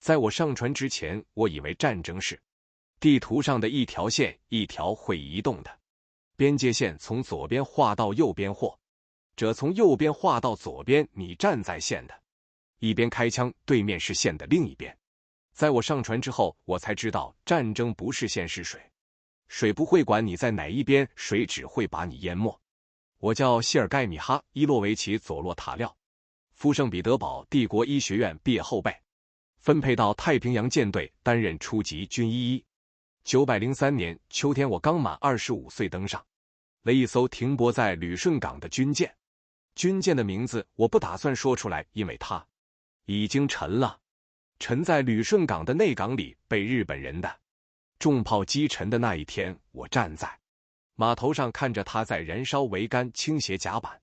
在我上船之前，我以为战争是地图上的一条线，一条会移动的边界线，从左边画到右边，或者从右边画到左边，你站在线的一边开枪，对面是线的另一边。在我上船之后，我才知道战争不是线是水，水不会管你在哪一边，水只会把你淹没。我叫谢尔盖·米哈伊洛维奇·佐洛塔廖，夫圣彼得堡帝国医学院毕业后被分配到太平洋舰队担任初级军医。903年秋天，我刚满25岁，登上了一艘停泊在旅顺港的军舰。军舰的名字我不打算说出来，因为它已经沉了，沉在旅顺港的内港里，被日本人的重炮击沉的那一天，我站在码头上看着它在燃烧桅杆，倾斜甲板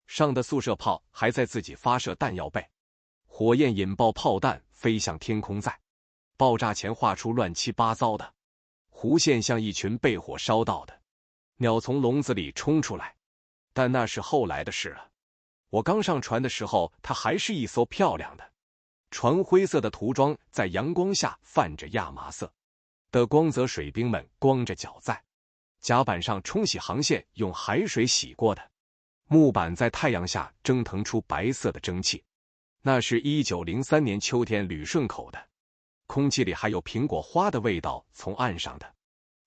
上的速射炮还在自己发射弹药，被火焰引爆，炮弹飞向天空，在爆炸前画出乱七八糟的弧线，像一群被火烧到的鸟从笼子里冲出来。但那是后来的事了。我刚上船的时候，它还是一艘漂亮的船，灰色的涂装在阳光下泛着亚麻色的光泽，水兵们光着脚在甲板上冲洗航线，用海水洗过的木板在太阳下蒸腾出白色的蒸汽。那是1903年秋天，旅顺口的空气里还有苹果花的味道，从岸上的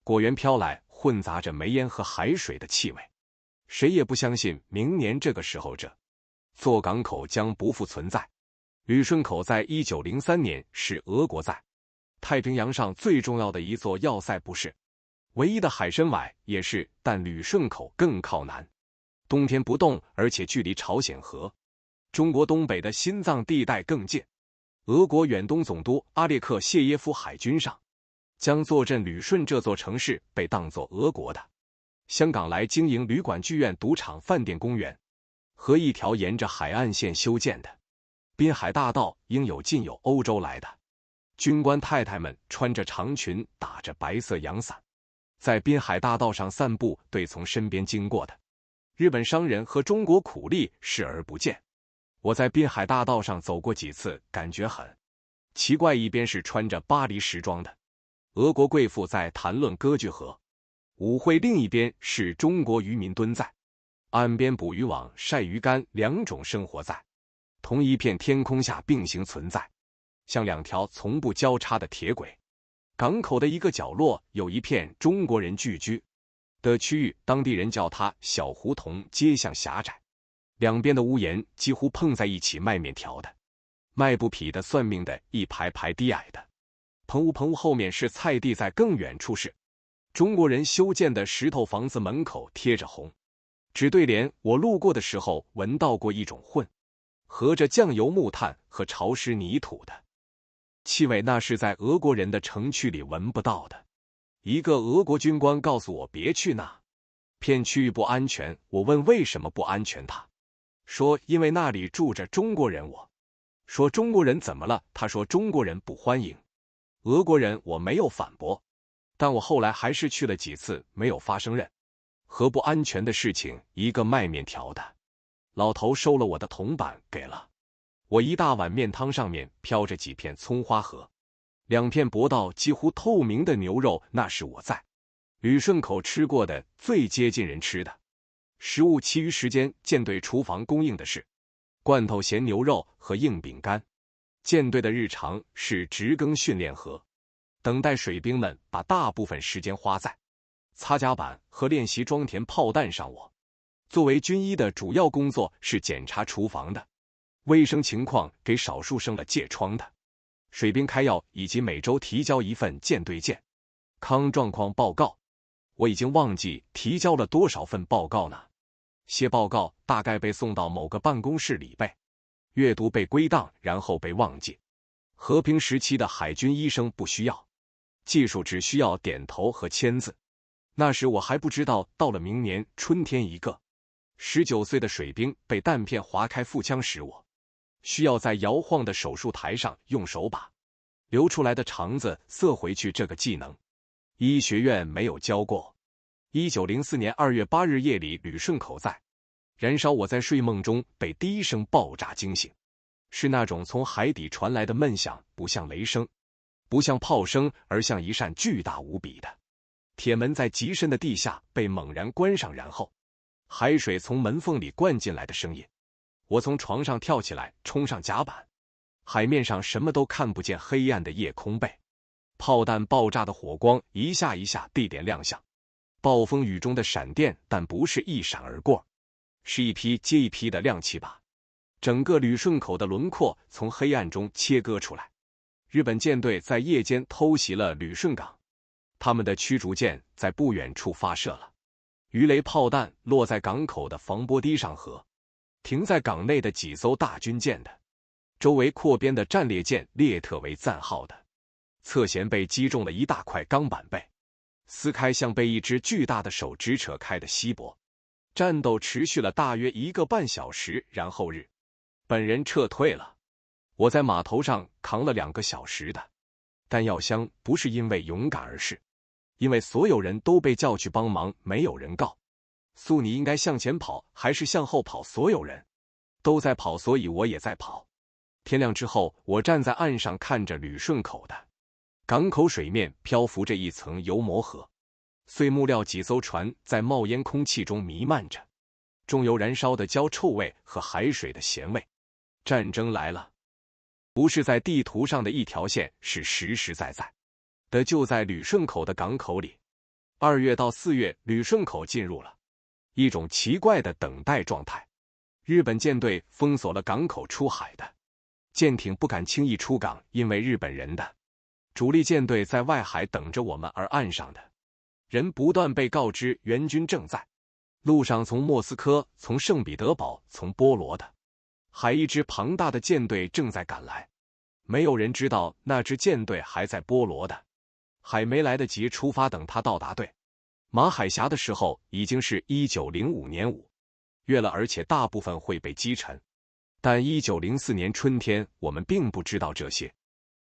果园飘来，混杂着煤烟和海水的气味。谁也不相信明年这个时候这座港口将不复存在。旅顺口在1903年是俄国在太平洋上最重要的一座要塞，不是唯一的海参崴，也是，但旅顺口更靠南，冬天不冻，而且距离朝鲜和中国东北的心脏地带更近。俄国远东总督阿列克谢耶夫海军上将坐镇旅顺这座城市，被当作俄国的香港来经营旅馆、剧院、赌场、饭店、公园和一条沿着海岸线修建的滨海大道，应有尽有欧洲来的军官太太们穿着长裙，打着白色阳伞，在滨海大道上散步，对从身边经过的日本商人和中国苦力视而不见。我在滨海大道上走过几次，感觉很奇怪，一边是穿着巴黎时装的俄国贵妇在谈论歌剧和舞会，另一边是中国渔民蹲在岸边捕渔网、晒鱼竿，两种生活在同一片天空下并行存在，像两条从不交叉的铁轨。港口的一个角落有一片中国人聚居的区域，当地人叫它小胡同，街巷狭窄，两边的屋檐几乎碰在一起，卖面条的、卖布匹的、算命的，一排排低矮的棚屋，棚屋后面是菜地，在更远处是中国人修建的石头房子，门口贴着红纸对联。我路过的时候闻到过一种混合着酱油、木炭和潮湿泥土的气味，那是在俄国人的城区里闻不到的。一个俄国军官告诉我别去那片区域，不安全。我问为什么不安全，他说因为那里住着中国人。我说中国人怎么了？他说中国人不欢迎俄国人。我没有反驳，但我后来还是去了几次，没有发生任何不安全的事情。一个卖面条的老头收了我的铜板，给了我一大碗面汤，上面飘着几片葱花和两片薄到几乎透明的牛肉，那是我在旅顺口吃过的最接近人吃的食物。其余时间，舰队厨房供应的是罐头、咸牛肉和硬饼干。舰队的日常是值更训练和等待，水兵们把大部分时间花在擦甲板和练习装填炮弹上。我作为军医的主要工作是检查厨房的卫生情况，给少数生了疥疮的水兵开药，以及每周提交一份舰队健康状况报告。我已经忘记提交了多少份报告呢？些报告大概被送到某个办公室里，被阅读、被归档，然后被忘记。和平时期的海军医生不需要技术，只需要点头和签字。那时我还不知道，到了明年春天，一个19岁的水兵被弹片划开腹腔时，我需要在摇晃的手术台上用手把流出来的肠子塞回去。这个技能医学院没有教过。1904年2月8日夜里，旅顺口在燃烧，我在睡梦中被第一声爆炸惊醒。是那种从海底传来的闷响，不像雷声，不像炮声，而像一扇巨大无比的铁门在极深的地下被猛然关上，然后海水从门缝里灌进来的声音。我从床上跳起来，冲上甲板。海面上什么都看不见，黑暗的夜空被炮弹爆炸的火光一下一下地点亮相。暴风雨中的闪电，但不是一闪而过，是一批接一批的亮起，把整个旅顺口的轮廓从黑暗中切割出来。日本舰队在夜间偷袭了旅顺港，他们的驱逐舰在不远处发射了鱼雷炮弹，落在港口的防波堤上和停在港内的几艘大军舰的周围扩编的战列舰列特为赞号的侧舷被击中了一大块钢板，被撕开，像被一只巨大的手指扯开的锡箔。战斗持续了大约1个半小时，然后日本人撤退了。我在码头上扛了2个小时的弹药箱，不是因为勇敢，而是因为所有人都被叫去帮忙，没有人告诉你应该向前跑还是向后跑，所有人都在跑，所以我也在跑。天亮之后，我站在岸上，看着旅顺口的港口水面漂浮着一层油膜和碎木料，几艘船在冒烟空气中弥漫着重油燃烧的焦臭味和海水的咸味。战争来了，不是在地图上的一条线，是实实在在的就在旅顺口的港口里。2月到4月，旅顺口进入了一种奇怪的等待状态。日本舰队封锁了港口出海的舰艇，不敢轻易出港，因为日本人的主力舰队在外海等着我们，而岸上的人不断被告知援军正在路上，从莫斯科，从圣彼得堡，从波罗的海，一支庞大的舰队正在赶来。没有人知道那支舰队还在波罗的海，没来得及出发。等他到达对马海峡的时候，已经是1905年5月了，而且大部分会被击沉。但1904年春天，我们并不知道这些，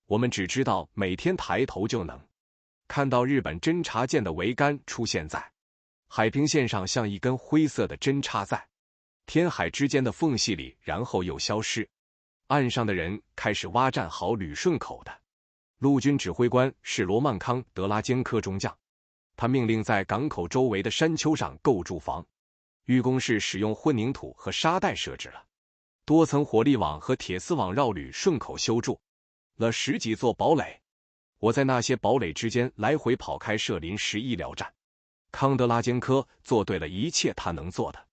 我们只知道每天抬头就能看到日本侦察舰的桅杆出现在海平线上，像一根灰色的针插在天海之间的缝隙里，然后又消失。岸上的人开始挖战壕。旅顺口的陆军指挥官是罗曼康·德拉坚科中将，他命令在港口周围的山丘上构筑防御工事，使用混凝土和沙袋，设置了多层火力网和铁丝网，绕旅顺口修筑了10几座堡垒。我在那些堡垒之间来回跑，开设临时医疗站。康德拉坚科做对了一切他能做的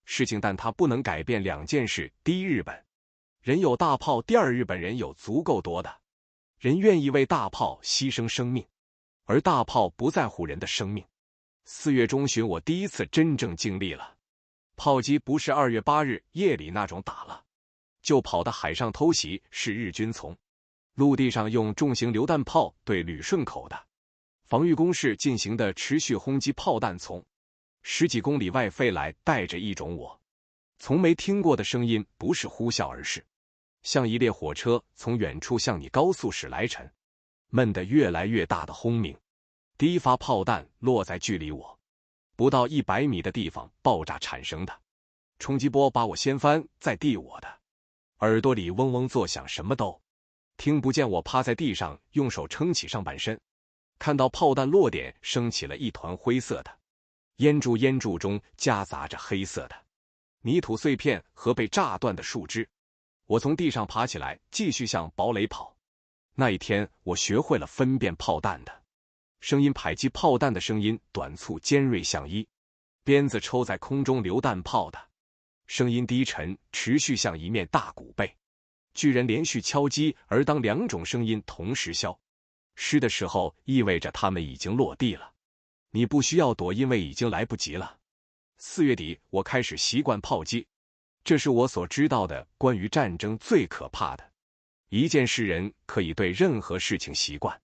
事情，但他不能改变2件事：第一，日本人有大炮；第二，日本人有足够多的人愿意为大炮牺牲生命，而大炮不在乎人的生命。4月中旬，我第一次真正经历了炮击，不是2月8日夜里那种打了就跑的海上偷袭，是日军从陆地上用重型榴弹炮对旅顺口的防御工事进行的持续轰击，炮弹从10几公里外飞来，带着一种我从没听过的声音，不是呼啸，而是像一列火车从远处向你高速驶来，沉闷得越来越大的轰鸣。第一发炮弹落在距离我不到100米的地方，爆炸产生的冲击波把我掀翻在地，我的耳朵里嗡嗡作响，什么都听不见。我趴在地上，用手撑起上半身，看到炮弹落点升起了一团灰色的烟柱，烟柱中夹杂着黑色的泥土碎片和被炸断的树枝。我从地上爬起来，继续向堡垒跑。那一天，我学会了分辨炮弹的声音，迫击炮弹的声音短促尖锐，像一鞭子抽在空中；榴弹炮的声音低沉持续，像一面大鼓被巨人连续敲击。而当2种声音同时消失的时候，意味着他们已经落地了。你不需要躲，因为已经来不及了。4月底，我开始习惯炮击，这是我所知道的关于战争最可怕的一件事。人可以对任何事情习惯。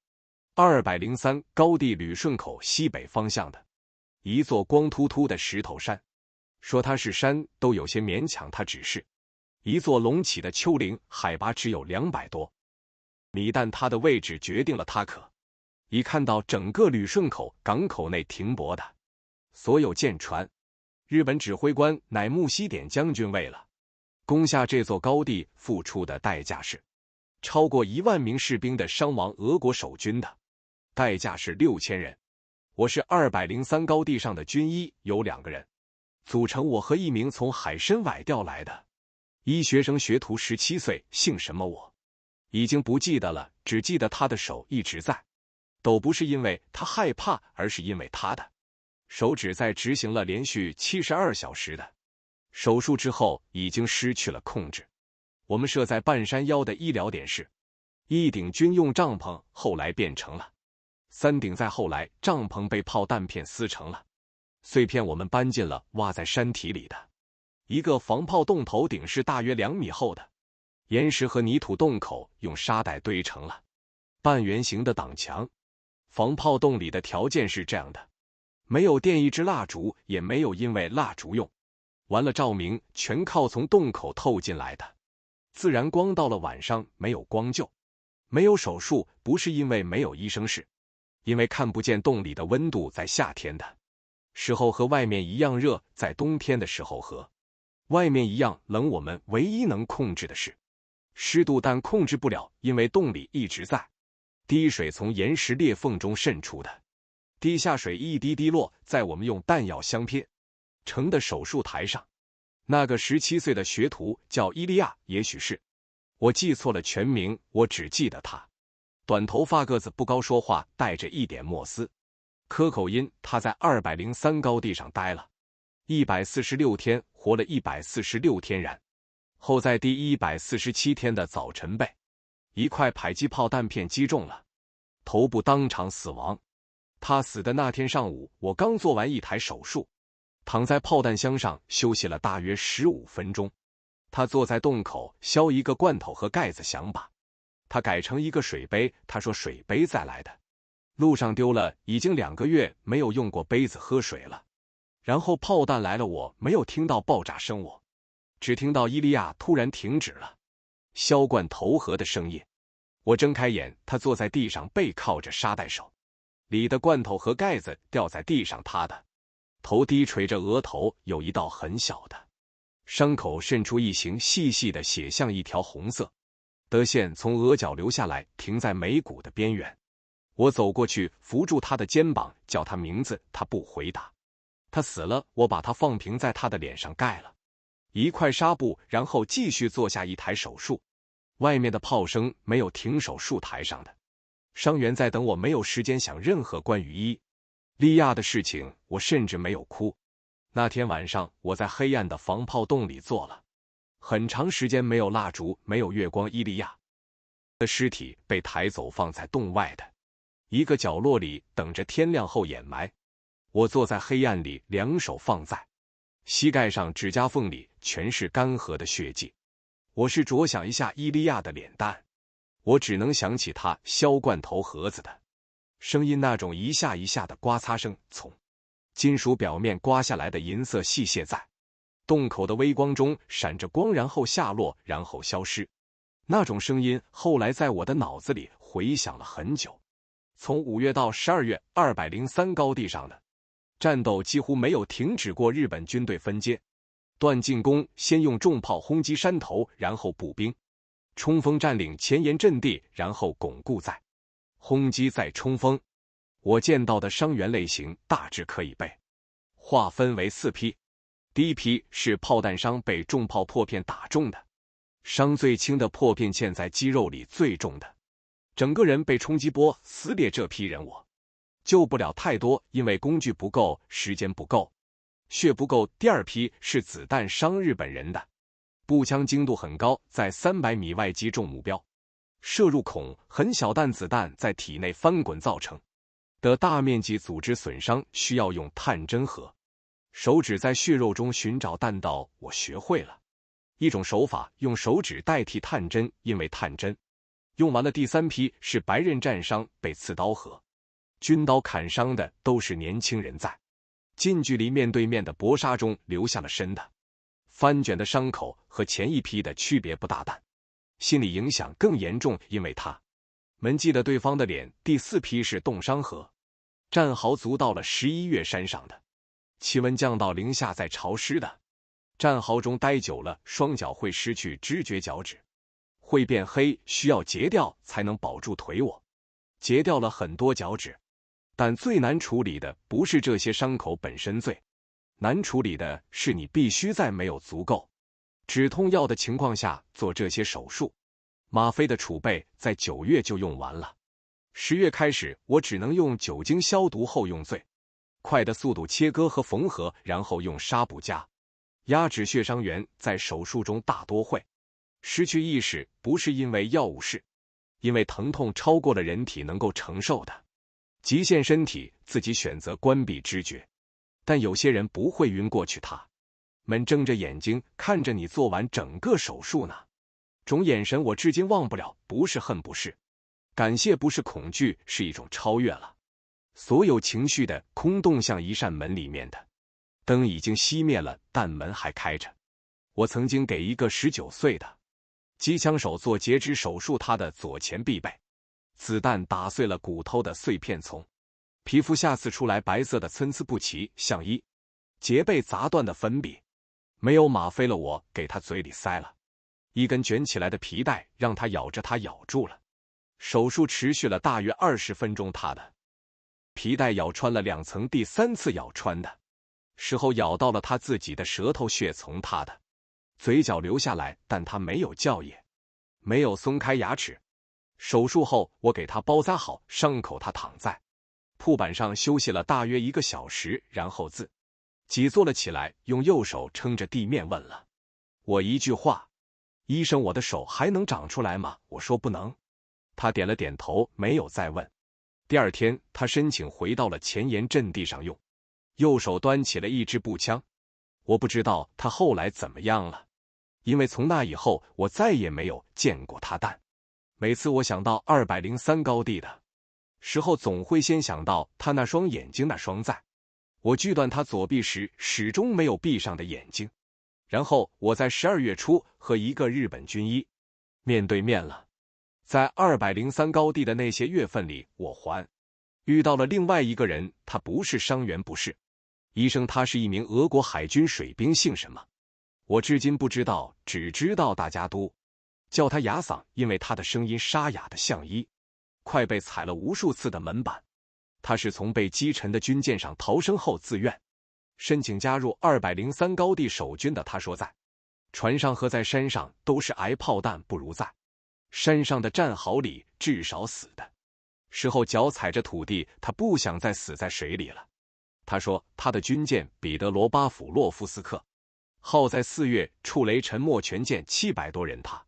203高地旅顺口西北方向的一座光秃秃的石头山，说它是山都有些勉强，它只是一座隆起的丘陵，海拔只有200多米，但它的位置决定了它可以看到整个旅顺口港口内停泊的所有舰船。日本指挥官乃木希典将军为了攻下这座高地付出的代价是超过1万名士兵的伤亡，俄国守军的代价是6000人。我是203高地上的军医，有2个人组成我和一名从海参崴调来的医学生学徒，17岁，姓什么我已经不记得了，只记得他的手一直在抖，不是因为他害怕，而是因为他的手指在执行了连续72小时的手术之后已经失去了控制。我们设在半山腰的医疗点是1顶军用帐篷，后来变成了3顶，再后来帐篷被炮弹片撕成了碎片，我们搬进了挖在山体里的一个防炮洞，头顶是大约2米厚的岩石和泥土，洞口用沙袋堆成了半圆形的挡墙。防炮洞里的条件是这样的：没有电一支蜡烛，也没有因为蜡烛用完了照明，全靠从洞口透进来的自然光。到了晚上没有光救，没有手术，不是因为没有医生，是因为看不见洞里的温度，在夏天的时候和外面一样热，在冬天的时候和外面一样冷。我们唯一能控制的是湿度，但控制不了，因为洞里一直在滴水从岩石裂缝中渗出的地下水一滴滴落在我们用弹药相拼成的手术台上。那个17岁的学徒叫伊利亚，也许是我记错了全名，我只记得他短头发，个子不高，说话带着一点莫斯科口音。他在203高地上待了146天，活了146天，然后在第147天的早晨被一块迫击炮弹片击中了头部，当场死亡。他死的那天上午，我刚做完一台手术，躺在炮弹箱上休息了大约15分钟。他坐在洞口削一个罐头和盖子，想把它改成一个水杯。他说水杯再来的路上丢了，已经2个月没有用过杯子喝水了。然后炮弹来了，我没有听到爆炸声，我只听到伊利亚突然停止了削罐头核的声音。我睁开眼，他坐在地上，背靠着沙袋，手里的罐头和盖子掉在地上，他的头低垂着，额头有一道很小的伤口，渗出一行细细的血，像一条红色的线从额角流下来，停在眉骨的边缘。我走过去扶住他的肩膀，叫他名字，他不回答。他死了，我把他放平在他的脸上，盖了一块纱布，然后继续做下一台手术。外面的炮声没有停，手术台上的伤员在等我，没有时间想任何关于伊利亚的事情，我甚至没有哭。那天晚上我在黑暗的防炮洞里坐了很长时间，没有蜡烛，没有月光。伊利亚的尸体被抬走，放在洞外的一个角落里，等着天亮后掩埋。我坐在黑暗里，2手放在膝盖上，指甲缝里全是干涸的血迹。我试着想一下伊利亚的脸蛋，我只能想起他削罐头盒子的声音，那种一下一下的刮擦声，从金属表面刮下来的银色细屑在洞口的微光中闪着光，然后下落，然后消失。那种声音后来在我的脑子里回响了很久。从5月到12月，203高地上的战斗几乎没有停止过。日本军队分阶段进攻，先用重炮轰击山头，然后步兵冲锋占领前沿阵地，然后巩固，再轰击，再冲锋。我见到的伤员类型大致可以被划分为4批。第一批是炮弹伤，被重炮破片打中的，伤最轻的破片嵌在肌肉里，最重的整个人被冲击波撕裂。这批人我救不了太多，因为工具不够，时间不够，血不够。第2批是子弹伤，日本人的步枪精度很高，在300米外击中目标，射入孔很小，但子弹在体内翻滚造成的大面积组织损伤，需要用探针和手指在血肉中寻找弹道。我学会了一种手法，用手指代替探针，因为探针用完了。第3批是白刃战伤，被刺刀和军刀砍伤的，都是年轻人，在近距离面对面的搏杀中留下了深的翻卷的伤口，和前一批的区别不大，但心理影响更严重，因为他们记得对方的脸。第4批是冻伤和战壕族，到了11月，山上的气温降到零下，在潮湿的战壕中待久了，双脚会失去知觉，脚趾会变黑，需要截掉才能保住腿窝。截掉了很多脚趾，但最难处理的不是这些伤口本身，最难处理的是你必须在没有足够止痛药的情况下做这些手术。吗啡的储备在9月就用完了，10月开始我只能用酒精消毒后用最快的速度切割和缝合，然后用纱布夹压止血伤员在手术中大多会失去意识，不是因为药物，是因为疼痛超过了人体能够承受的极限，身体自己选择关闭知觉。但有些人不会晕过去，他们睁着眼睛看着你做完整个手术呢，种眼神我至今忘不了，不是恨，不是感谢，不是恐惧，是一种超越了所有情绪的空洞，像一扇门，里面的灯已经熄灭了，但门还开着。我曾经给一个19岁的机枪手做截肢手术，他的左前臂被子弹打碎了，骨头的碎片从皮肤下刺出来，白色的参差不齐，像一截被砸断的粉笔。没有吗啡了，我给他嘴里塞了一根卷起来的皮带，让他咬着，他咬住了。手术持续了大约20分钟，他的皮带咬穿了2层，第3次咬穿的时候咬到了他自己的舌头，血从他的嘴角流下来，但他没有叫，也没有松开牙齿。手术后我给他包扎好伤口，他躺在铺板上休息了大约1个小时，然后自己坐了起来，用右手撑着地面，问了我一句话：医生，我的手还能长出来吗？我说不能。他点了点头，没有再问。第2天，他申请回到了前沿阵地上，用右手端起了一支步枪。我不知道他后来怎么样了，因为从那以后我再也没有见过他。但每次我想到203高地的时候，总会先想到他那双眼睛，那双在我锯断他左臂时始终没有闭上的眼睛。然后我在12月初和一个日本军医面对面了。在203高地的那些月份里，我还遇到了另外一个人，他不是伤员，不是医生，他是一名俄国海军水兵，姓什么我至今不知道，只知道大家都叫他哑嗓，因为他的声音沙哑的像一块被踩了无数次的门板。他是从被击沉的军舰上逃生后自愿申请加入203高地守军的。他说在船上和在山上都是挨炮弹，不如在山上的战壕里，至少死的时候脚踩着土地，他不想再死在水里了。他说他的军舰彼得罗巴甫洛夫斯克号在4月触雷沉没，全舰700多人，他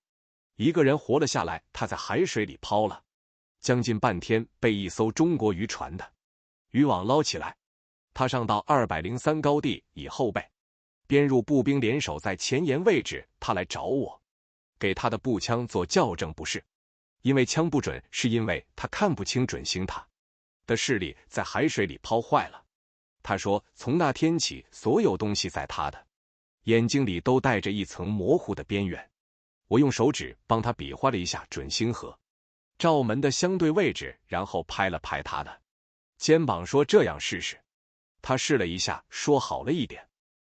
一个人活了下来。他在海水里抛了将近半天，被一艘中国渔船的渔网捞起来。他上到203高地以后被编入步兵联手在前沿位置，他来找我给他的步枪做校正，不是因为枪不准，是因为他看不清准星，他的视力在海水里抛坏了。他说从那天起，所有东西在他的眼睛里都带着一层模糊的边缘。我用手指帮他比划了一下准星和罩门的相对位置，然后拍了拍他的肩膀，说这样试试。他试了一下，说好了一点。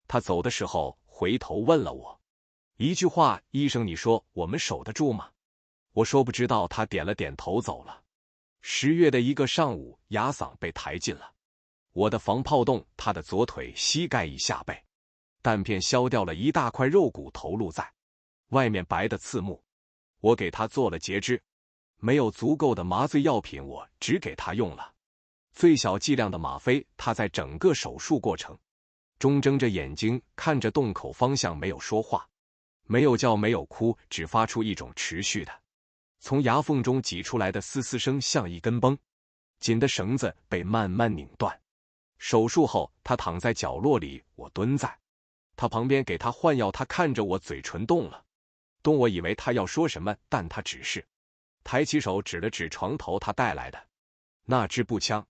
他走的时候回头问了我一句话：医生，你说我们守得住吗？我说不知道。他点了点头走了。10月的一个上午，哑嗓被抬进了我的防炮洞，他的左腿膝盖以下被弹片削掉了一大块肉骨头露在外面，白的刺目。我给他做了截肢，没有足够的麻醉药品，我只给他用了最小剂量的吗啡。他在整个手术过程中睁着眼睛看着洞口方向，没有说话，没有叫，没有哭，只发出一种持续的从牙缝中挤出来的嘶嘶声，像一根绷紧的绳子被慢慢拧断。手术后他躺在角落里，我蹲在他旁边给他换药。他看着我，嘴唇动了动，我以为他要说什么，但他只是抬起手指了指床头他带来的那支步枪。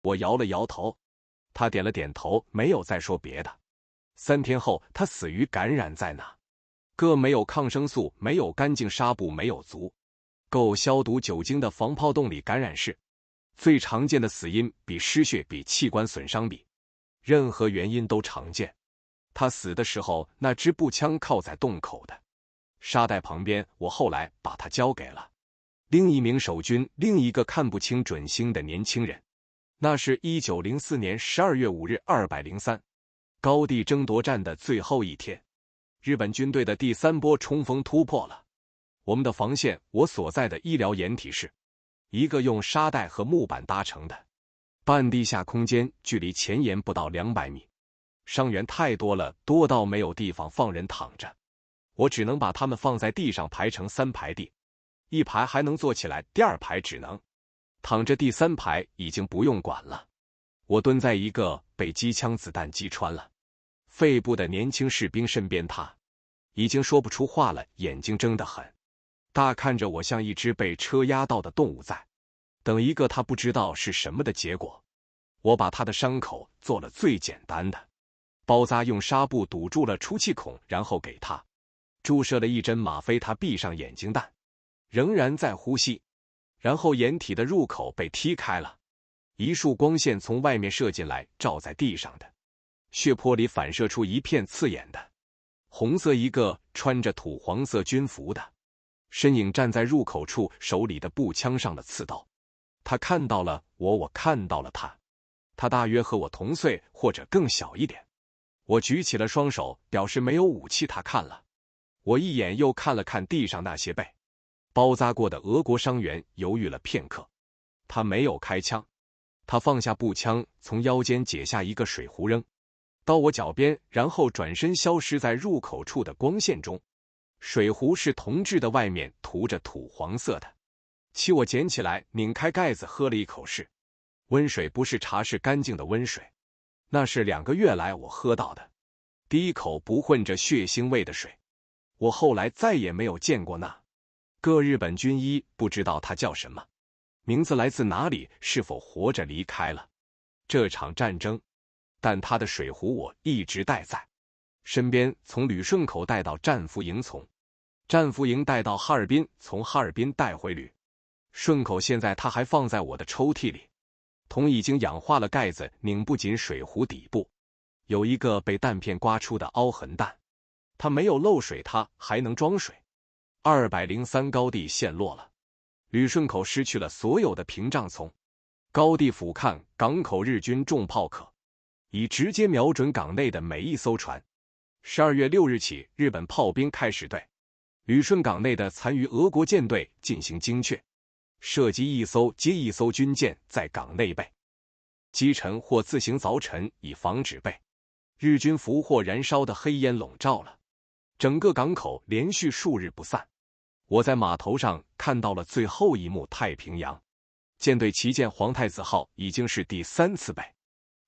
我摇了摇头，他点了点头，没有再说别的。3天后他死于感染在那个没有抗生素、没有干净纱布、没有足够消毒酒精的防炮洞里。感染是最常见的死因，比失血、比器官损伤、比任何原因都常见。他死的时候，那支步枪靠在洞口的沙袋旁边，我后来把它交给了另一名守军，另一个看不清准星的年轻人。那是1904年12月5日203高地争夺战的最后一天，日本军队的第3波冲锋突破了我们的防线。我所在的医疗掩体是一个用沙袋和木板搭成的半地下空间，距离前沿不到200米。伤员太多了，多到没有地方放人躺着，我只能把他们放在地上排成3排地，一排还能坐起来，第2排只能躺着，第3排已经不用管了。我蹲在一个被机枪子弹击穿了肺部的年轻士兵身边，他已经说不出话了，眼睛睁得很大，看着我像一只被车压到的动物，在等一个他不知道是什么的结果。我把他的伤口做了最简单的包扎，用纱布堵住了出气孔，然后给他注射了1针吗啡。他闭上眼睛，但仍然在呼吸。然后掩体的入口被踢开了，一束光线从外面射进来，照在地上的血泊里反射出一片刺眼的红色。一个穿着土黄色军服的身影站在入口处，手里的步枪上了刺刀。他看到了我，我看到了他。他大约和我同岁，或者更小一点。我举起了双手，表示没有武器。他看了我一眼，又看了看地上那些被包扎过的俄国伤员，犹豫了片刻。他没有开枪，他放下步枪，从腰间解下一个水壶扔到我脚边，然后转身消失在入口处的光线中。水壶是铜制的，外面涂着土黄色的漆。我捡起来，拧开盖子，喝了一口，是温水，不是茶，是干净的温水。那是2个月来我喝到的第一口不混着血腥味的水。我后来再也没有见过那个日本军医，不知道他叫什么名字，来自哪里，是否活着离开了这场战争。但他的水壶我一直带在身边，从旅顺口带到战俘营，从战俘营带到哈尔滨，从哈尔滨带回旅顺口。现在他还放在我的抽屉里，铜已经氧化了，盖子拧不紧，水壶底部有一个被弹片刮出的凹痕，但它没有漏水，它还能装水。203高地陷落了，旅顺口失去了所有的屏障，从高地俯瞰港口，日军重炮可以直接瞄准港内的每一艘船。12月6日起，日本炮兵开始对旅顺港内的残余俄国舰队进行精确射击，一艘接一艘军舰在港内被击沉或自行凿沉，以防止被日军俘获。燃烧的黑烟笼罩了整个港口，连续数日不散。我在码头上看到了最后一幕，太平洋舰队旗舰皇太子号已经是第3次被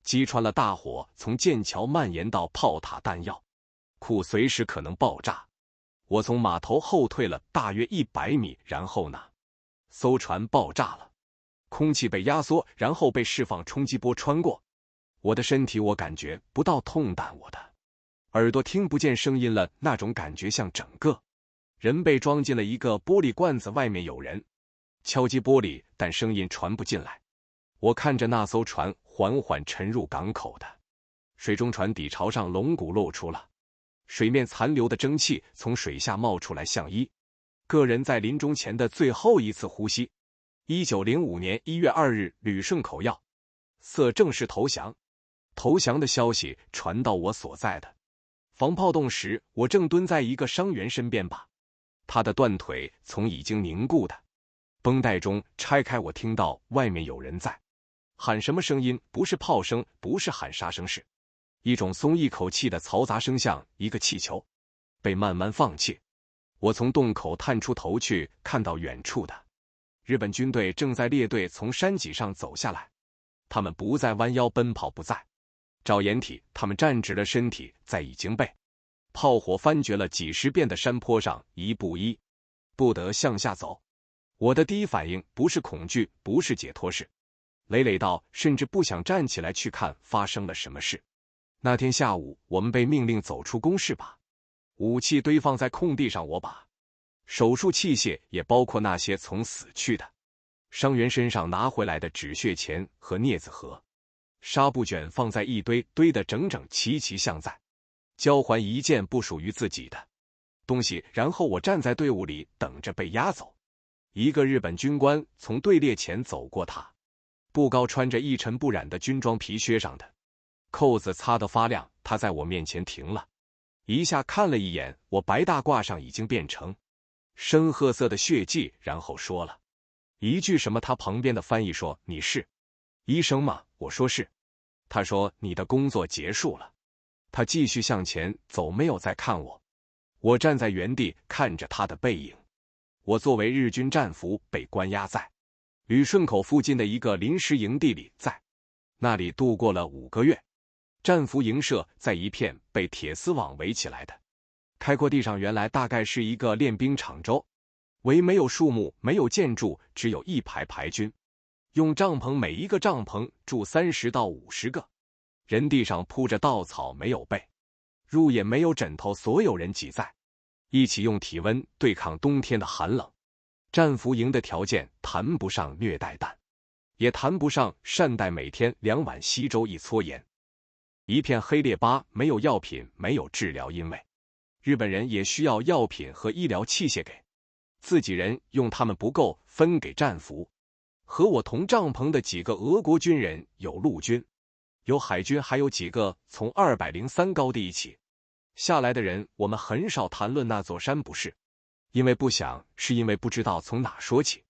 击穿了，大火从舰桥蔓延到炮塔，弹药库随时可能爆炸。我从码头后退了大约100米，然后呢，艘船爆炸了，空气被压缩，然后被释放冲击波穿过我的身体。我感觉不到痛，但我的耳朵听不见声音了，那种感觉像整个人被装进了一个玻璃罐子，外面有人敲击玻璃，但声音传不进来。我看着那艘船缓缓沉入港口的水中，船底朝上，龙骨露出了水面，残留的蒸汽从水下冒出来，像一个人在临终前的最后一次呼吸。1905年1月2日，旅顺口要塞正式投降。投降的消息传到我所在的防炮洞时，我正蹲在一个伤员身边，把他的断腿从已经凝固的绷带中拆开。我听到外面有人在喊什么声音，不是炮声，不是喊杀声，是一种松一口气的嘈杂声，像一个气球被慢慢放气。我从洞口探出头去，看到远处的日本军队正在列队从山脊上走下来，他们不再弯腰奔跑，不再找掩体，他们站直了身体，在已经被炮火翻掘了几10遍的山坡上一步一步地向下走。我的第一反应不是恐惧，不是解脱，是累累到甚至不想站起来去看发生了什么事。那天下午，我们被命令走出工事，把武器堆放在空地上。我把手术器械，也包括那些从死去的伤员身上拿回来的止血钳和镊子和纱布卷，放在一堆堆得整整齐齐，像在交还一件不属于自己的东西，然后我站在队伍里等着被押走。一个日本军官从队列前走过，他不高，穿着一尘不染的军装，皮靴上的扣子擦得发亮。他在我面前停了一下，看了一眼我白大褂上已经变成深褐色的血迹，然后说了一句什么。他旁边的翻译说：“你是医生吗？”我说是。他说：“你的工作结束了。”他继续向前走，没有再看我。我站在原地看着他的背影。我作为日军战俘被关押在旅顺口附近的一个临时营地里，在那里度过了5个月。战俘营舍在一片被铁丝网围起来的开阔地上，原来大概是一个练兵场，周围没有树木，没有建筑，只有一排排军用帐篷，每一个帐篷住30到50个人，地上铺着稻草，没有被褥也没有枕头，所有人挤在一起用体温对抗冬天的寒冷。战俘营的条件谈不上虐待，但也谈不上善待，每天2碗稀粥，一撮盐，一片黑列巴，没有药品，没有治疗，因为日本人也需要药品和医疗器械给自己人用，他们不够分给战俘。和我同帐篷的几个俄国军人，有陆军，有海军，还有几个从203高地一起下来的人。我们很少谈论那座山，不是因为不想，是因为不知道从哪说起。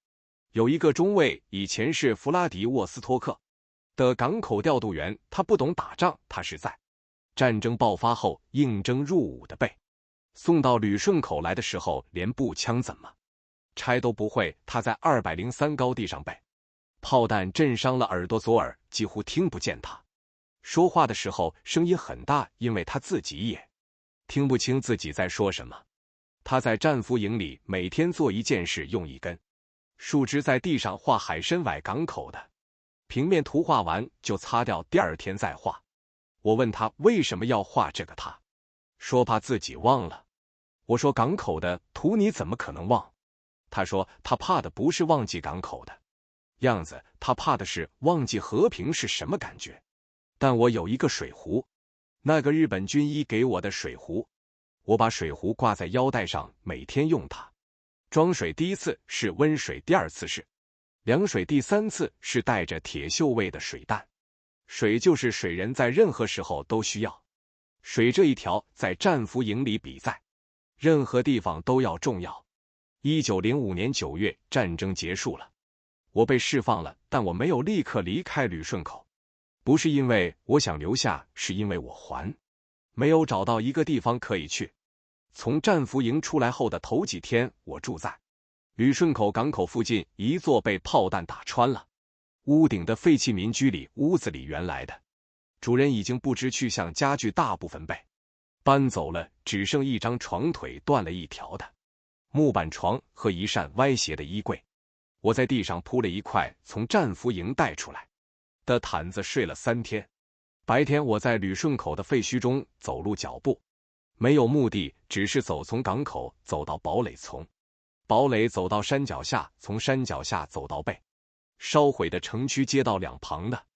有一个中尉以前是弗拉迪沃斯托克的港口调度员，他不懂打仗，他是在战争爆发后应征入伍的，被送到旅顺口来的时候连步枪怎么拆都不会。他在203高地上被炮弹震伤了耳朵，左耳几乎听不见。他说话的时候声音很大，因为他自己也听不清自己在说什么。他在战俘营里每天做一件事，用一根树枝在地上画海参崴港口的平面图，画完就擦掉，第2天再画。我问他为什么要画这个，他说怕自己忘了。我说港口的图你怎么可能忘？他说他怕的不是忘记港口的样子，他怕的是忘记和平是什么感觉。但我有一个水壶，那个日本军医给我的水壶，我把水壶挂在腰带上，每天用它装水。第1次是温水，第2次是凉水，第3次是带着铁锈味的水弹。水就是水，人在任何时候都需要水这一条，在战俘营里比在任何地方都要重要。1905年9月，战争结束了，我被释放了，但我没有立刻离开旅顺口，不是因为我想留下，是因为我还没有找到一个地方可以去。从战俘营出来后的头几天，我住在旅顺口港口附近一座被炮弹打穿了屋顶的废弃民居里。屋子里原来的主人已经不知去向，家具大部分被搬走了，只剩一张床，腿断了一条的木板床和一扇歪斜的衣柜。我在地上铺了一块从战俘营带出来的毯子，睡了3天。白天我在旅顺口的废墟中走路，脚步没有目的，只是走，从港口走到堡垒，从堡垒走到山脚下，从山脚下走到被烧毁的城区街道两旁的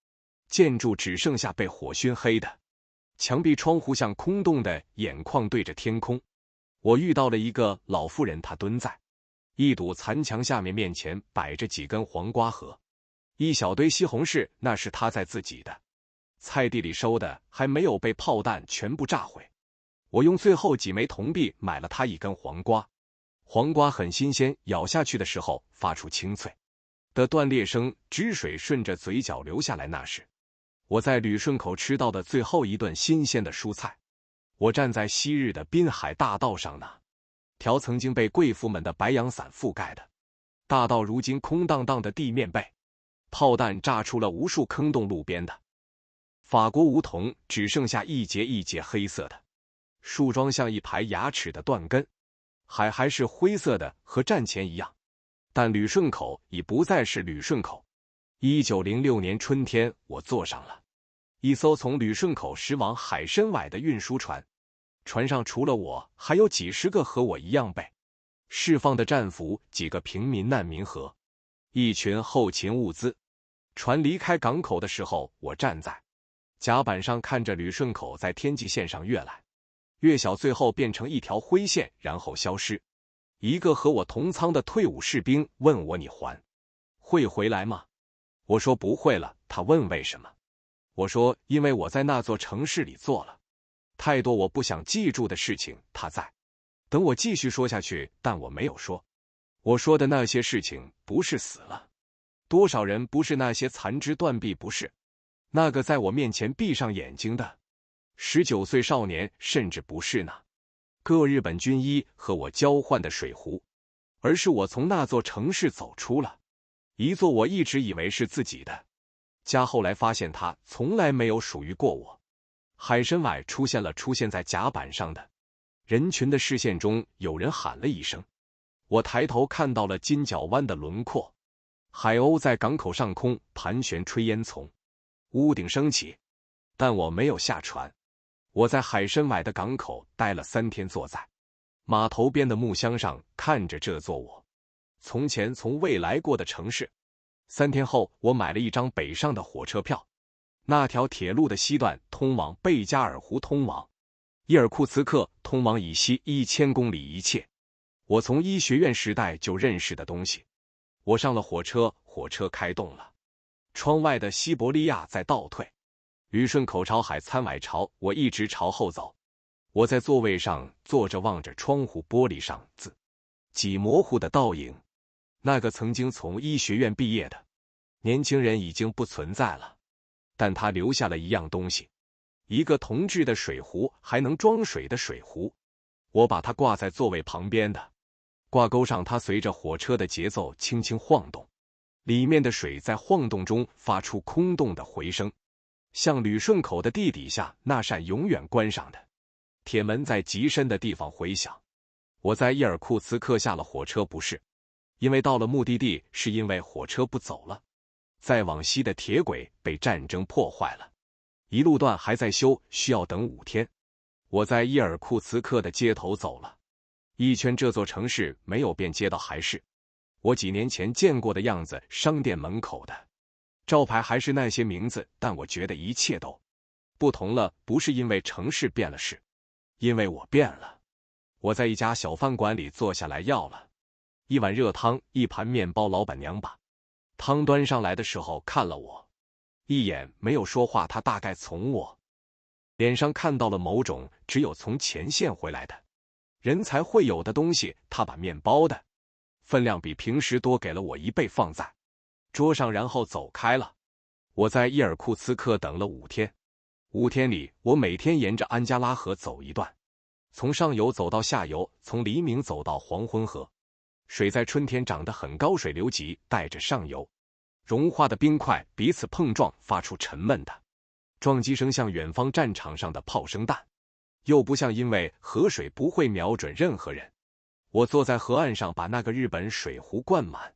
建筑，只剩下被火熏黑的墙壁，窗户像空洞的眼眶对着天空。我遇到了一个老妇人，她蹲在一堵残墙下面，面前摆着几根黄瓜和一小堆西红柿，那是她在自己的菜地里收的，还没有被炮弹全部炸毁。我用最后几枚铜币买了她1根黄瓜，黄瓜很新鲜，咬下去的时候发出清脆的断裂声，汁水顺着嘴角流下来，那是我在旅顺口吃到的最后一顿新鲜的蔬菜。我站在昔日的滨海大道上，那条曾经被贵妇们的白阳伞覆盖的大道，如今空荡荡的地面被炮弹炸出了无数坑洞，路边的法国梧桐只剩下一节一节黑色的树桩，像一排牙齿的断根，海还是灰色的，和战前一样。但旅顺口已不再是旅顺口。1906年春天，我坐上了一艘从旅顺口驶往海参崴的运输船，船上除了我，还有几十个和我一样被释放的战俘，几个平民难民和一群后勤物资。船离开港口的时候，我站在甲板上看着旅顺口在天际线上跃来越小最后变成一条灰线，然后消失。一个和我同舱的退伍士兵问我：“你还会回来吗？”我说：“不会了。”他问为什么？我说：“因为我在那座城市里做了太多我不想记住的事情。”他在等我继续说下去，但我没有说。我说的那些事情不是死了多少人，不是那些残肢断臂，不是那个在我面前闭上眼睛的19岁少年，甚至不是那个日本军医和我交换的水壶，而是我从那座城市走出了一座我一直以为是自己的家，后来发现它从来没有属于过我。海参崴出现在甲板上的人群的视线中，有人喊了一声，我抬头看到了金角湾的轮廓，海鸥在港口上空盘旋，炊烟从屋顶升起，但我没有下船。我在海参崴的港口待了3天，坐在码头边的木箱上，看着这座我从前从未来过的城市。3天后，我买了一张北上的火车票，那条铁路的西段通往贝加尔湖，通往伊尔库茨克，通往以西1000公里，一切我从医学院时代就认识的东西。我上了火车，火车开动了，窗外的西伯利亚在倒退，旅顺口朝海参崴朝，我一直朝后走。我在座位上坐着，望着窗户玻璃上自己模糊的倒影。那个曾经从医学院毕业的年轻人已经不存在了，但他留下了一样东西，一个铜制的水壶，还能装水的水壶。我把它挂在座位旁边的挂钩上，它随着火车的节奏轻轻晃动，里面的水在晃动中发出空洞的回声，像旅顺口的地底下那扇永远关上的铁门在极深的地方回响。我在伊尔库茨克下了火车，不是因为到了目的地，是因为火车不走了。再往西的铁轨被战争破坏了，一路段还在修，需要等5天。我在伊尔库茨克的街头走了一圈，这座城市没有变，街道还是我几年前见过的样子，商店门口的招牌还是那些名字，但我觉得一切都不同了，不是因为城市变了，是因为我变了。我在一家小饭馆里坐下来，要了一碗热汤，一盘面包。老板娘把汤端上来的时候看了我一眼，没有说话。她大概从我脸上看到了某种只有从前线回来的人才会有的东西。她把面包的分量比平时多给了我1倍，放在桌上，然后走开了。我在伊尔库茨克等了5天，5天里我每天沿着安加拉河走一段，从上游走到下游，从黎明走到黄昏河。水在春天长得很高，水流急，带着上游融化的冰块彼此碰撞，发出沉闷的撞击声，像远方战场上的炮声弹，又不像，因为河水不会瞄准任何人。我坐在河岸上，把那个日本水壶灌满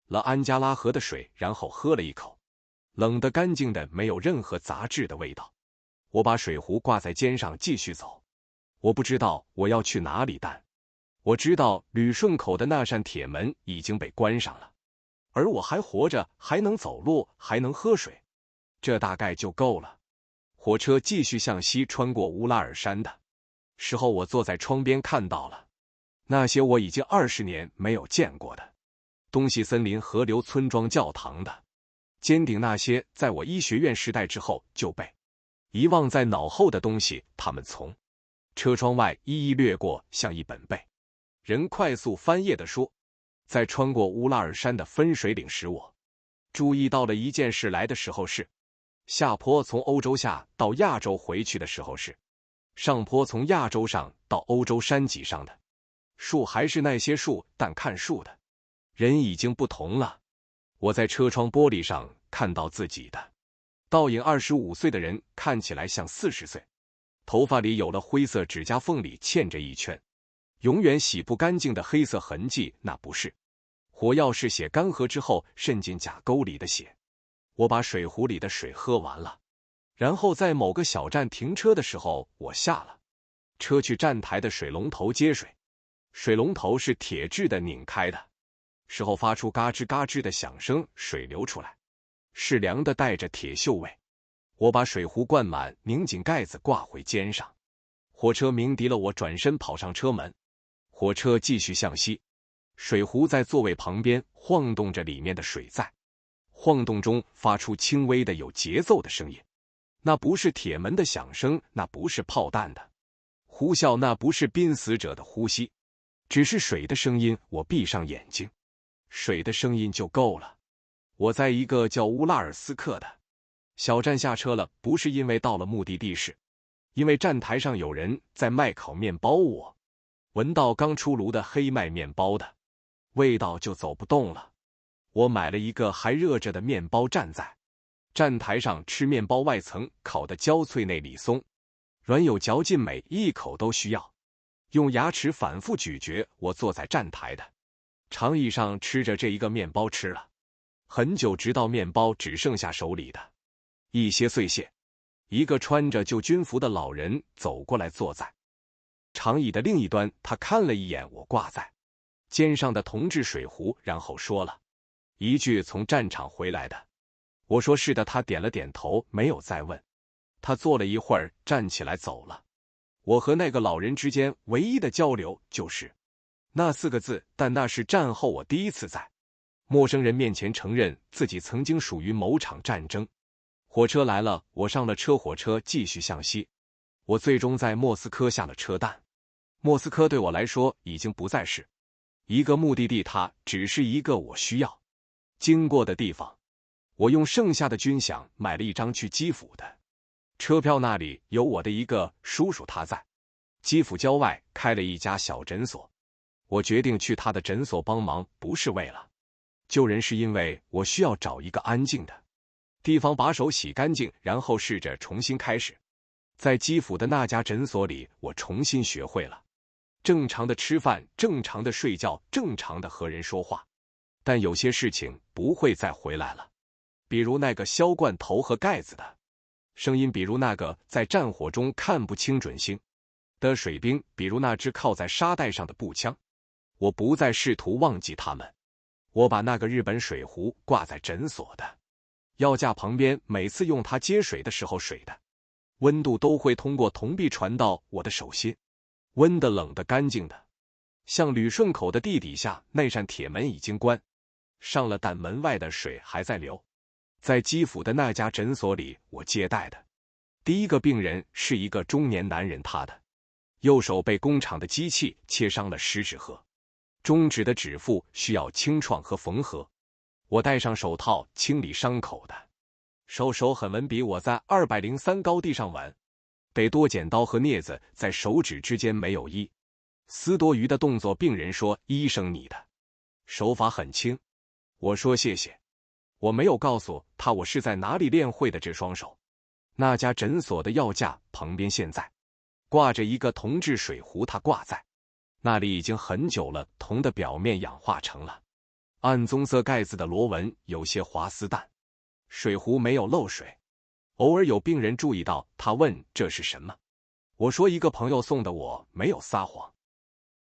了安加拉河的水，然后喝了一口，冷得干净的，没有任何杂质的味道。我把水壶挂在肩上，继续走。我不知道我要去哪里，但我知道旅顺口的那扇铁门已经被关上了，而我还活着，还能走路，还能喝水，这大概就够了。火车继续向西穿过乌拉尔山的时候，我坐在窗边，看到了那些我已经20年没有见过的东西，森林、河流、村庄、教堂的尖顶，那些在我医学院时代之后就被遗忘在脑后的东西，它们从车窗外一一掠过，像一本被人快速翻页的书。在穿过乌拉尔山的分水岭时，我注意到了一件事，来的时候是下坡，从欧洲下到亚洲回去的时候是上坡，从亚洲上到欧洲山脊上的树还是那些树，但看树的人已经不同了。我在车窗玻璃上看到自己的倒影，25岁的人看起来像40岁，头发里有了灰色，指甲缝里嵌着一圈永远洗不干净的黑色痕迹，那不是火药，是血干涸之后渗进甲沟里的血。我把水壶里的水喝完了，然后在某个小站停车的时候，我下了车，去站台的水龙头接水。水龙头是铁质的，拧开的时候发出嘎吱嘎吱的响声，水流出来是凉的，带着铁锈味。我把水壶灌满，拧紧盖子，挂回肩上。火车鸣笛了，我转身跑上车门。火车继续向西，水壶在座位旁边晃动着，里面的水在晃动中发出轻微的有节奏的声音。那不是铁门的响声，那不是炮弹的呼啸，那不是濒死者的呼吸，只是水的声音。我闭上眼睛，水的声音就够了。我在一个叫乌拉尔斯克的小站下车了，不是因为到了目的地，是因为站台上有人在卖烤面包。我闻到刚出炉的黑麦面包的味道，就走不动了。我买了一个还热着的面包，站在站台上吃面包，外层烤得焦脆，内里松软有嚼劲，每一口都需要用牙齿反复咀嚼。我坐在站台的长椅上吃着这一个面包，吃了很久，直到面包只剩下手里的一些碎屑。一个穿着旧军服的老人走过来，坐在长椅的另一端。他看了一眼我挂在肩上的铜制水壶，然后说了一句：“从战场回来的。”我说是的，他点了点头，没有再问。他坐了一会儿，站起来走了。我和那个老人之间唯一的交流就是那4个字，但那是战后我第一次在陌生人面前承认自己曾经属于某场战争。火车来了，我上了车，火车继续向西。我最终在莫斯科下了车，但莫斯科对我来说已经不再是一个目的地，它只是一个我需要经过的地方。我用剩下的军饷买了一张去基辅的车票，那里有我的一个叔叔，他在基辅郊外开了一家小诊所。我决定去他的诊所帮忙，不是为了救人，是因为我需要找一个安静的地方，把手洗干净，然后试着重新开始。在基辅的那家诊所里，我重新学会了正常的吃饭，正常的睡觉，正常的和人说话。但有些事情不会再回来了，比如那个削罐头和盖子的声音，比如那个在战火中看不清准星的水兵，比如那只靠在沙袋上的步枪。我不再试图忘记他们。我把那个日本水壶挂在诊所的药架旁边，每次用它接水的时候，水的温度都会通过铜壁传到我的手心，温的、冷的、干净的，像旅顺口的地底下那扇铁门已经关上了，但门外的水还在流。在基辅的那家诊所里，我接待的第一个病人是一个中年男人，他的右手被工厂的机器切伤了，食指和中指的指腹需要清创和缝合。我戴上手套清理伤口的手很稳，比我在203高地上稳。得多剪刀和镊子在手指之间没有一丝多余的动作。病人说：“医生，你的手法很轻。”我说：“谢谢。”我没有告诉他我是在哪里练会的这双手。那家诊所的药架旁边现在挂着一个铜制水壶，它挂在那里已经很久了，铜的表面氧化成了暗棕色，盖子的螺纹有些滑丝，但水壶没有漏水。偶尔有病人注意到，他问这是什么，我说一个朋友送的，我没有撒谎。